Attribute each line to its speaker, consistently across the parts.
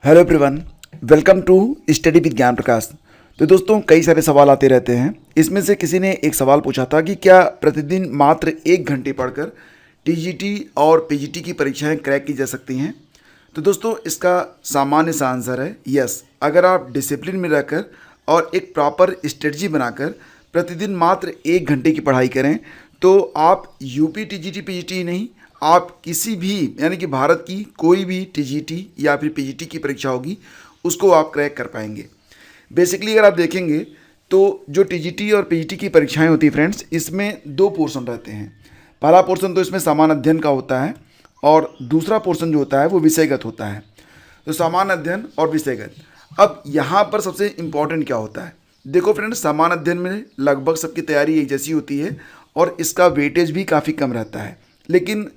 Speaker 1: Hello everyone, welcome to study with Gyan Prakash. तो दोस्तों, कई सारे सवाल आते रहते हैं। इसमें से किसी ने एक सवाल पूछा था कि क्या प्रतिदिन मात्र 1 घंटे पढ़कर टीजीटी और पीजीटी की परीक्षाएं क्रैक की जा सकती हैं। तो दोस्तों, इसका सामान्य सा आंसर है यस। अगर आप डिसिप्लिन में रहकर और एक प्रॉपर स्ट्रेटजी बनाकर प्रतिदिन मात्र 1 घंटे की पढ़ाई करें तो आप यूपी टीजीटी पीजीटी नहीं, आप किसी भी यानी कि भारत की कोई भी टीजीटी या फिर पीजीटी की परीक्षा होगी उसको आप क्रैक कर पाएंगे। बेसिकली अगर आप देखेंगे तो जो टीजीटी और पीजीटी की परीक्षाएं होती हैं फ्रेंड्स, इसमें दो पोर्शन रहते हैं। पहला पोर्शन तो इसमें सामान्य अध्ययन का होता है और दूसरा पोर्शन जो होता है वो विषयगत होता है। तो सामान्य अध्ययन और विषयगत। अब यहाँ पर सबसे इम्पॉर्टेंट क्या होता है, देखो फ्रेंड्स, सामान्य अध्ययन में लगभग सबकी तैयारी एक जैसी होती है और इसका वेटेज भी काफ़ी कम रहता है। लेकिन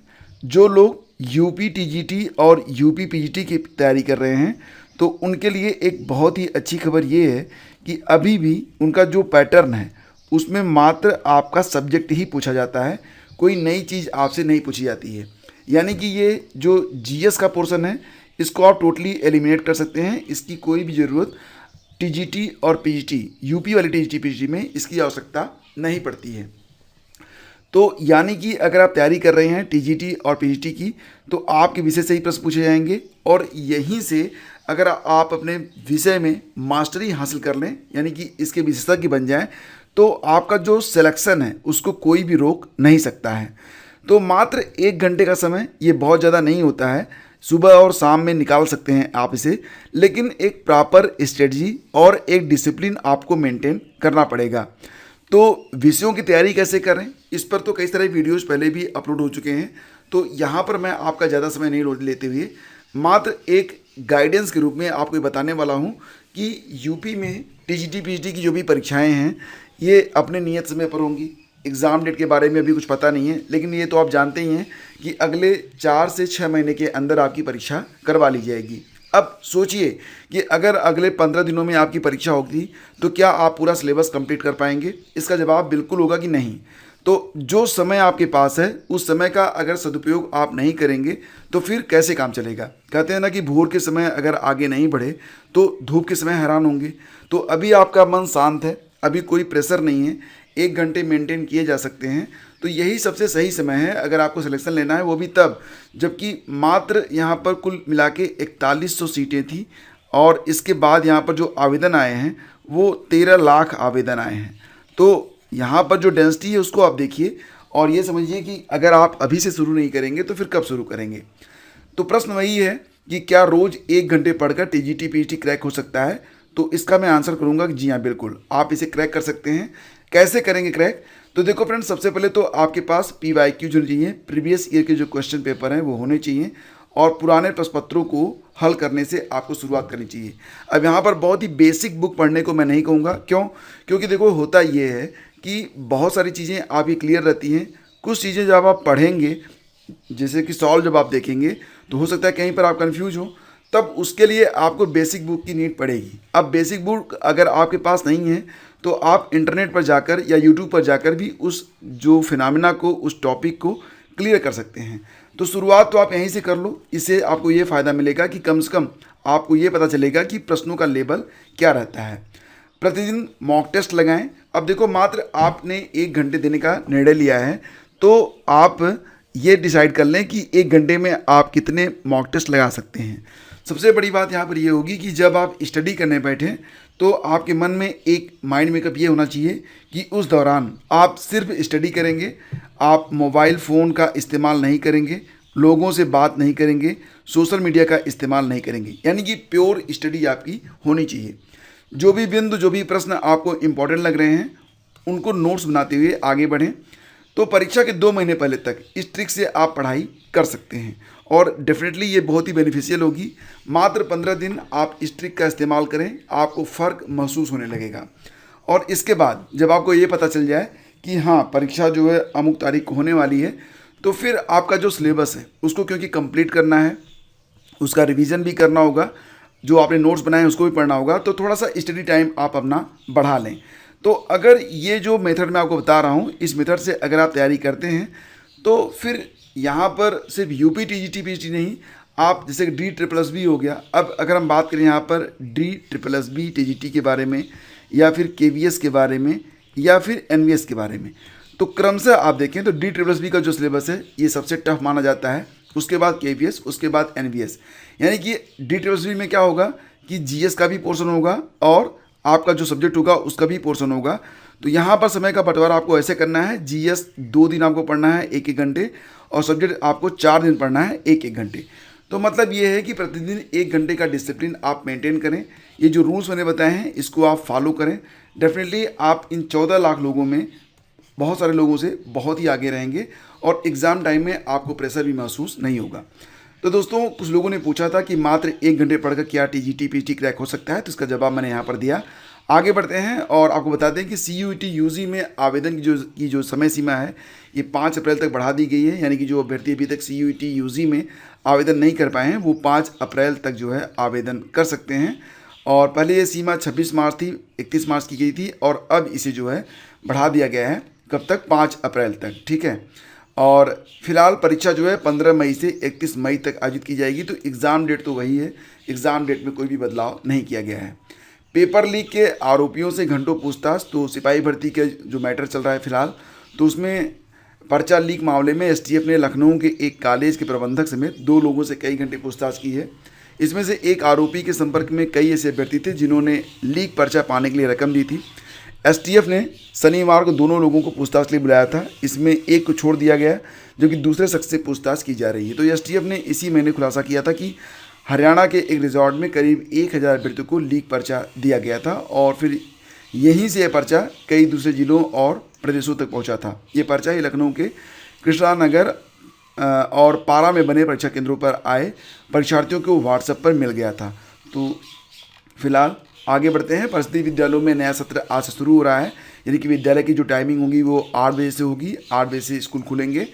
Speaker 1: जो लोग यूपी टीजीटी और यूपी पीजीटी की तैयारी कर रहे हैं तो उनके लिए एक बहुत ही अच्छी खबर ये है कि अभी भी उनका जो पैटर्न है उसमें मात्र आपका सब्जेक्ट ही पूछा जाता है, कोई नई चीज़ आपसे नहीं पूछी जाती है। यानी कि ये जो जीएस का पोर्शन है इसको आप टोटली एलिमिनेट कर सकते हैं। इसकी कोई भी ज़रूरत टीजीटी और पीजीटी, यूपी वाली टीजीटी पीजीटी में इसकी आवश्यकता नहीं पड़ती है। तो यानी कि अगर आप तैयारी कर रहे हैं टीजीटी और पीजीटी की तो आपके विषय से ही प्रश्न पूछे जाएंगे और यहीं से अगर आप अपने विषय में मास्टरी हासिल कर लें यानी कि इसके विशेषज्ञ बन जाएं तो आपका जो सिलेक्शन है उसको कोई भी रोक नहीं सकता है। तो मात्र 1 घंटे का समय ये बहुत ज़्यादा नहीं होता है, सुबह और शाम में निकाल सकते हैं आप इसे, लेकिन एक प्रॉपर स्ट्रेटजी और एक डिसिप्लिन आपको मेंटेन करना पड़ेगा। तो विषयों की तैयारी कैसे करें इस पर तो कई सारे वीडियोज़ पहले भी अपलोड हो चुके हैं। तो यहाँ पर मैं आपका ज़्यादा समय नहीं लेते हुए मात्र एक गाइडेंस के रूप में आपको ये बताने वाला हूँ कि यूपी में टीजीटी पीजीटी की जो भी परीक्षाएं हैं ये अपने नियत समय पर होंगी। एग्ज़ाम डेट के बारे में अभी कुछ पता नहीं है, लेकिन ये तो आप जानते ही हैं कि अगले 4 से 6 महीने के अंदर आपकी परीक्षा करवा ली जाएगी। अब सोचिए कि अगर अगले 15 दिनों में आपकी परीक्षा होगी तो क्या आप पूरा सिलेबस कंप्लीट कर पाएंगे? इसका जवाब बिल्कुल होगा कि नहीं। तो जो समय आपके पास है उस समय का अगर सदुपयोग आप नहीं करेंगे तो फिर कैसे काम चलेगा। कहते हैं ना कि भोर के समय अगर आगे नहीं बढ़े तो धूप के समय हैरान होंगे। तो अभी आपका मन शांत है, अभी कोई प्रेशर नहीं है, 1 घंटे मेंटेन किए जा सकते हैं। तो यही सबसे सही समय है अगर आपको सिलेक्शन लेना है, वो भी तब जबकि मात्र यहाँ पर कुल मिला के 4100 सीटें थी और इसके बाद यहाँ पर जो आवेदन आए हैं वो 13 लाख आवेदन आए हैं। तो यहाँ पर जो डेंसिटी है उसको आप देखिए और ये समझिए कि अगर आप अभी से शुरू नहीं करेंगे तो फिर कब शुरू करेंगे। तो प्रश्न वही है कि क्या रोज़ 1 घंटे पढ़कर टीजीटी पीजीटी क्रैक हो सकता है? तो इसका मैं आंसर करूँगा कि जी हाँ, बिल्कुल आप इसे क्रैक कर सकते हैं। कैसे करेंगे क्रैक? तो देखो फ्रेंड्स, सबसे पहले तो आपके पास PYQ जो चाहिए, प्रीवियस ईयर के जो क्वेश्चन पेपर हैं वो होने चाहिए और पुराने प्रश्न पत्रों को हल करने से आपको शुरुआत करनी चाहिए। अब यहाँ पर बहुत ही बेसिक बुक पढ़ने को मैं नहीं कहूँगा, क्यों? क्योंकि देखो होता ये है कि बहुत सारी चीज़ें आपकी क्लियर रहती हैं, कुछ चीज़ें जब आप पढ़ेंगे जैसे कि सॉल्व जब आप देखेंगे तो हो सकता है कहीं पर आप कंफ्यूज हो, तब उसके लिए आपको बेसिक बुक की नीड पड़ेगी। अब बेसिक बुक अगर आपके पास नहीं है तो आप इंटरनेट पर जाकर या यूट्यूब पर जाकर भी उस जो फिनोमेना को, उस टॉपिक को क्लियर कर सकते हैं। तो शुरुआत तो आप यहीं से कर लो, इससे आपको ये फ़ायदा मिलेगा कि कम से कम आपको ये पता चलेगा कि प्रश्नों का लेवल क्या रहता है। प्रतिदिन मॉक टेस्ट लगाएं। अब देखो, मात्र आपने 1 घंटे देने का निर्णय लिया है तो आप ये डिसाइड कर लें कि 1 घंटे में आप कितने मॉक टेस्ट लगा सकते हैं। सबसे बड़ी बात यहाँ पर ये होगी कि जब आप स्टडी करने बैठें तो आपके मन में एक माइंड मेकअप ये होना चाहिए कि उस दौरान आप सिर्फ स्टडी करेंगे, आप मोबाइल फ़ोन का इस्तेमाल नहीं करेंगे, लोगों से बात नहीं करेंगे, सोशल मीडिया का इस्तेमाल नहीं करेंगे। यानी कि प्योर स्टडी आपकी होनी चाहिए। जो भी बिंदु, जो भी प्रश्न आपको इम्पोर्टेंट लग रहे हैं उनको नोट्स बनाते हुए आगे बढ़ें। तो परीक्षा के 2 महीने पहले तक इस ट्रिक से आप पढ़ाई कर सकते हैं और डेफिनेटली ये बहुत ही बेनिफिशियल होगी। मात्र 15 दिन आप इस ट्रिक का इस्तेमाल करें, आपको फ़र्क महसूस होने लगेगा। और इसके बाद जब आपको ये पता चल जाए कि हाँ, परीक्षा जो है अमुक तारीख को होने वाली है, तो फिर आपका जो सिलेबस है उसको क्योंकि कंप्लीट करना है, उसका रिवीजन भी करना होगा, जो आपने नोट्स बनाए हैं उसको भी पढ़ना होगा, तो थोड़ा सा स्टडी टाइम आप अपना बढ़ा लें। तो अगर ये जो मेथड मैं आपको बता रहा हूँ, इस मेथड से अगर आप तैयारी करते हैं तो फिर यहाँ पर सिर्फ यूपी टीजीटी पीजीटी नहीं, आप जैसे डी ट्रिपल एस बी हो गया। अब अगर हम बात करें यहाँ पर D triple S B T G T के बारे में, या फिर के वी एस के बारे में, या फिर एन वी एस के बारे में, तो क्रमशः आप देखें तो डी ट्रिपल एस बी का जो सिलेबस है ये सबसे टफ माना जाता है, उसके बाद के वी एस, उसके बाद एन वी एस। यानी कि डी ट्रिपल एस बी में क्या होगा कि जी एस का भी पोर्शन होगा और आपका जो सब्जेक्ट होगा उसका भी पोर्शन होगा। तो यहाँ पर समय का बंटवारा आपको ऐसे करना है, जी एस 2 दिन आपको पढ़ना है 1-1 घंटे, और सब्जेक्ट आपको 4 दिन पढ़ना है 1-1 घंटे। तो मतलब ये है कि प्रतिदिन 1 घंटे का डिसिप्लिन आप मेंटेन करें। ये जो रूल्स मैंने बताए हैं इसको आप फॉलो करें। डेफिनेटली आप इन 14 लाख लोगों में बहुत सारे लोगों से बहुत ही आगे रहेंगे और एग्ज़ाम टाइम में आपको प्रेशर भी महसूस नहीं होगा। तो दोस्तों, कुछ लोगों ने पूछा था कि मात्र 1 घंटे पढ़कर क्या टीजीटी पीटी क्रैक हो सकता है, तो इसका जवाब मैंने यहाँ पर दिया। आगे बढ़ते हैं और आपको बता दें कि CUET UG में आवेदन की जो समय सीमा है ये 5 अप्रैल तक बढ़ा दी गई है। यानी कि जो अभ्यर्थी अभी तक CUET UG में आवेदन नहीं कर पाए हैं वो 5 अप्रैल तक जो है आवेदन कर सकते हैं। और पहले ये सीमा 26 मार्च थी, 31 मार्च की गई थी, और अब इसे जो है बढ़ा दिया गया है। कब तक? 5 अप्रैल तक। ठीक है। और फिलहाल परीक्षा जो है 15 मई से 31 मई तक आयोजित की जाएगी। तो एग्ज़ाम डेट तो वही है, एग्ज़ाम डेट में कोई भी बदलाव नहीं किया गया है। पेपर लीक के आरोपियों से घंटों पूछताछ। तो सिपाही भर्ती के जो मैटर चल रहा है फिलहाल, तो उसमें पर्चा लीक मामले में STF ने लखनऊ के एक कॉलेज के प्रबंधक समेत 2 लोगों से कई घंटे पूछताछ की है। इसमें से एक आरोपी के संपर्क में कई ऐसे अभ्यर्थी थे जिन्होंने लीक पर्चा पाने के लिए रकम दी थी। STF ने शनिवार को दोनों लोगों को पूछताछ के लिए बुलाया था। इसमें एक को छोड़ दिया गया जो कि दूसरे शख्स से पूछताछ की जा रही है। तो STF ने इसी महीने खुलासा किया था कि हरियाणा के एक रिजॉर्ट में करीब 1000 अभ्यर्थियों को लीक पर्चा दिया गया था और फिर यहीं से यह पर्चा कई दूसरे जिलों और प्रदेशों तक पहुंचा था। ये पर्चा ही लखनऊ के कृष्णा नगर और पारा में बने परीक्षा केंद्रों पर आए परीक्षार्थियों को व्हाट्सएप पर मिल गया था। तो फिलहाल आगे बढ़ते हैं। परिषदीय विद्यालयों में नया सत्र आज से शुरू हो रहा है। यानी कि विद्यालय की जो टाइमिंग होगी वो 8 बजे से होगी, 8 बजे से स्कूल खुलेंगे।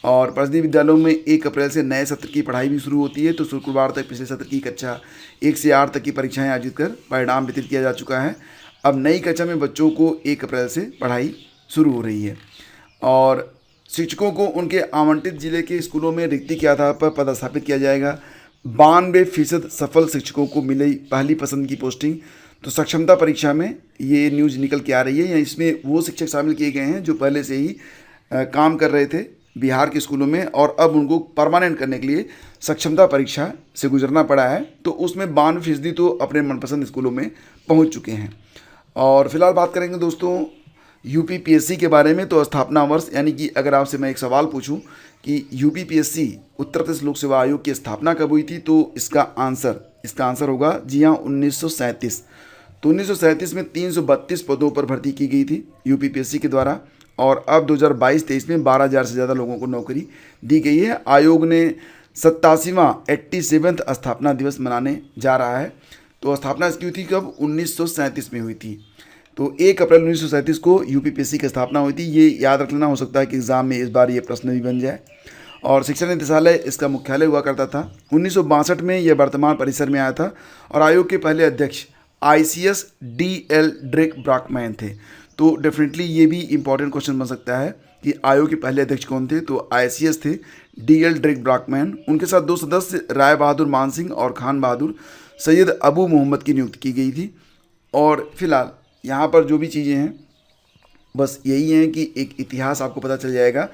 Speaker 1: और परिषदीय विद्यालयों में 1 अप्रैल से नए सत्र की पढ़ाई भी शुरू होती है। तो शुक्रवार तक पिछले सत्र की कक्षा 1 से 8 तक की परीक्षाएं आयोजित कर परिणाम वितरित किया जा चुका है। अब नई कक्षा में बच्चों को 1 अप्रैल से पढ़ाई शुरू हो रही है। और शिक्षकों को उनके आवंटित जिले के स्कूलों में रिक्ति के आधार पर पदस्थापित किया जाएगा। 92% सफल शिक्षकों को मिली पहली पसंद की पोस्टिंग। तो सक्षमता परीक्षा में ये न्यूज़ निकल के आ रही है। इसमें वो शिक्षक शामिल किए गए हैं जो पहले से ही काम कर रहे थे बिहार के स्कूलों में और अब उनको परमानेंट करने के लिए सक्षमता परीक्षा से गुजरना पड़ा है। तो उसमें 92% तो अपने मनपसंद स्कूलों में पहुंच चुके हैं। और फिलहाल बात करेंगे दोस्तों UPPSC के बारे में। तो स्थापना वर्ष, यानी कि अगर आपसे मैं एक सवाल पूछूं कि UPPSC उत्तर प्रदेश लोक सेवा आयोग की स्थापना कब हुई थी, तो इसका आंसर होगा जी हाँ 1937। तो 1937 में 332 पदों पर भर्ती की गई थी UPPSC के द्वारा और अब 2022-23 में 12,000 से ज़्यादा लोगों को नौकरी दी गई है। आयोग ने 87वां 87th स्थापना दिवस मनाने जा रहा है। तो स्थापना इसकी हुई थी कब? 1937 में हुई थी। तो 1 अप्रैल 1937 को UPPSC की स्थापना हुई थी। ये याद रख लेना, हो सकता है कि एग्ज़ाम में इस बार ये प्रश्न भी बन जाए। और शिक्षा निदेशालय इसका मुख्यालय हुआ करता था। 1962 में यह वर्तमान परिसर में आया था और आयोग के पहले अध्यक्ष ICS DL ड्रेक ब्रॉकमैन थे। तो डेफिनेटली ये भी इंपॉर्टेंट क्वेश्चन बन सकता है कि आयोग के पहले अध्यक्ष कौन थे, तो ICS थे DL ड्रेक ब्रॉकमैन। उनके साथ 2 सदस्य राय बहादुर मान सिंह और खान बहादुर सैयद अबू मोहम्मद की नियुक्ति की गई थी। और फिलहाल यहाँ पर जो भी चीज़ें हैं बस यही हैं कि एक इतिहास आपको पता चल जाएगा।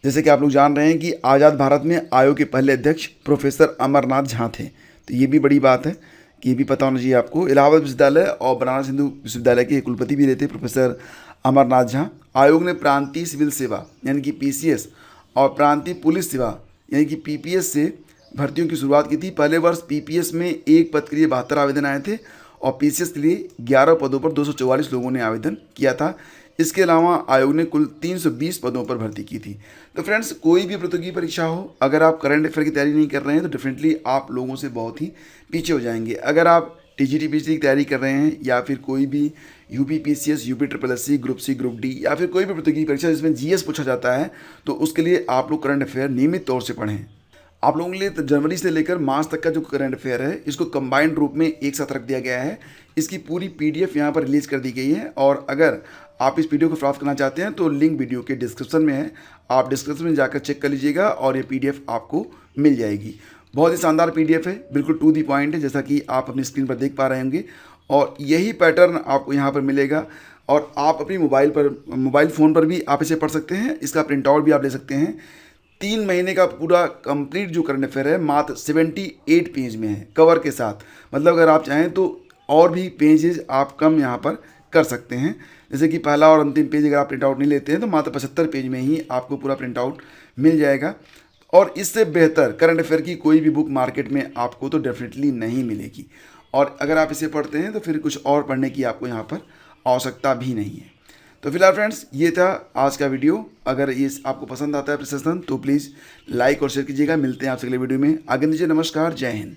Speaker 1: जैसे कि आप लोग जान रहे हैं कि आज़ाद भारत में आयोग के पहले अध्यक्ष प्रोफेसर अमरनाथ झा थे। तो ये भी बड़ी बात है कि ये भी पता होना चाहिए आपको। इलाहाबाद विश्वविद्यालय और बनारस हिंदू विश्वविद्यालय के कुलपति भी रहते प्रोफेसर अमरनाथ झा। आयोग ने प्रांतीय सिविल सेवा यानी कि PCS और प्रांतीय पुलिस सेवा यानी कि PPS से भर्तियों की शुरुआत की थी। पहले वर्ष PPS में 1 पद के लिए 72 आवेदन आए थे और PCS के लिए 11 पदों पर 244 लोगों ने आवेदन किया था। इसके अलावा आयोग ने कुल 320 पदों पर भर्ती की थी। तो फ्रेंड्स, कोई भी प्रतियोगी परीक्षा हो, अगर आप करंट अफेयर की तैयारी नहीं कर रहे हैं तो डेफिनेटली आप लोगों से बहुत ही पीछे हो जाएंगे। अगर आप TGT PGT की तैयारी कर रहे हैं या फिर कोई भी UPPCS UPSSC group C group D या फिर कोई भी प्रतियोगी परीक्षा जिसमें GS पूछा जाता है, तो उसके लिए आप लोग करंट अफेयर नियमित तौर से पढ़ें। आप लोगों के लिए जनवरी से लेकर मार्च तक का जो करंट अफेयर है इसको कंबाइंड रूप में एक साथ रख दिया गया है। इसकी पूरी PDF यहाँ पर रिलीज़ कर दी गई है और अगर आप इस PDF को प्राप्त करना चाहते हैं तो लिंक वीडियो के डिस्क्रिप्शन में है, आप डिस्क्रिप्शन में जाकर चेक कर लीजिएगा और ये PDF आपको मिल जाएगी। बहुत ही शानदार पीडीएफ है, बिल्कुल टू दी पॉइंट है, जैसा कि आप अपनी स्क्रीन पर देख पा रहे होंगे। और यही पैटर्न आपको यहाँ पर मिलेगा और आप अपनी मोबाइल फ़ोन पर भी आप इसे पढ़ सकते हैं। इसका प्रिंट आउट भी आप ले सकते हैं। 3 महीने का पूरा कंप्लीट जो करंट अफेयर है मात्र 78 पेज में है कवर के साथ। मतलब अगर आप चाहें तो और भी पेजेस आप कम यहाँ पर कर सकते हैं। जैसे कि पहला और अंतिम पेज अगर आप प्रिंट आउट नहीं लेते हैं तो मात्र 75 पेज में ही आपको पूरा प्रिंट आउट मिल जाएगा। और इससे बेहतर करंट अफेयर की कोई भी बुक मार्केट में आपको तो डेफिनेटली नहीं मिलेगी। और अगर आप इसे पढ़ते हैं तो फिर कुछ और पढ़ने की आपको यहाँ पर आवश्यकता भी नहीं है। तो फिलहाल फ्रेंड्स, ये था आज का वीडियो। अगर ये आपको पसंद आता है प्रसेशन तो प्लीज़ लाइक और शेयर कीजिएगा। मिलते हैं आपसे अगले वीडियो में। आगे दीजिए, नमस्कार, जय हिंद।